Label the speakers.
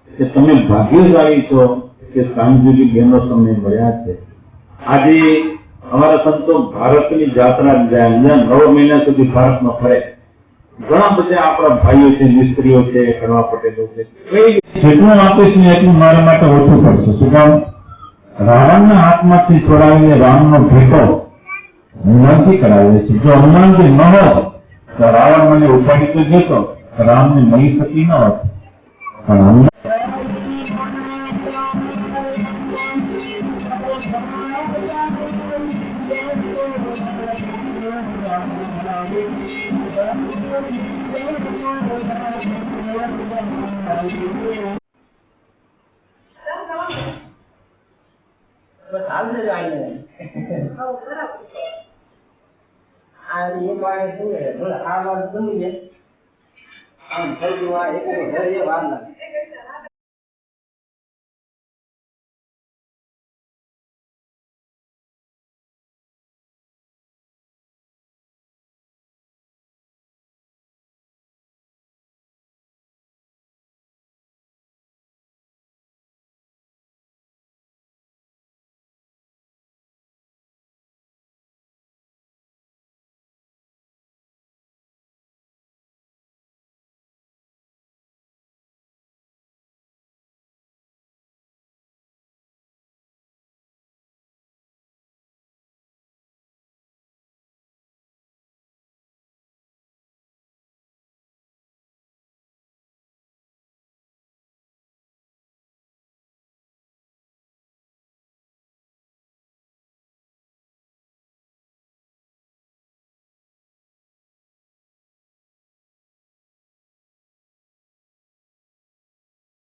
Speaker 1: કે તમે ભાગ્યશાળી છો કે સાંજુલી બહેનો તમને મળ્યા છે। આજે અમારા સંતો ભારતની યાત્રા 9 મહિના સુધી ભારતમાં ફરે। ઘણા બધા આપણા ભાઈઓ છે, મિસ્ત્રીઓ છે, કડવા પટેલો છે। જેટલું આપીશ ને એટલું મારા માટે ઓછું પડશે। શું કામ? રાવણના હાથમાંથી છોડાવીને રામનો ભેટો હનુમાનથી કરાવે છે। જો હનુમાનજી ન હોત તો રાવણ મને ઉપાડી તો જતો, રામને મળી શકી ન હોત। પણ
Speaker 2: બસ હાલને જ આવીને આ એ પાણી શું બોલે આ વાત ગમી ને આમ થઈ ગયું આ એક વાર લાગે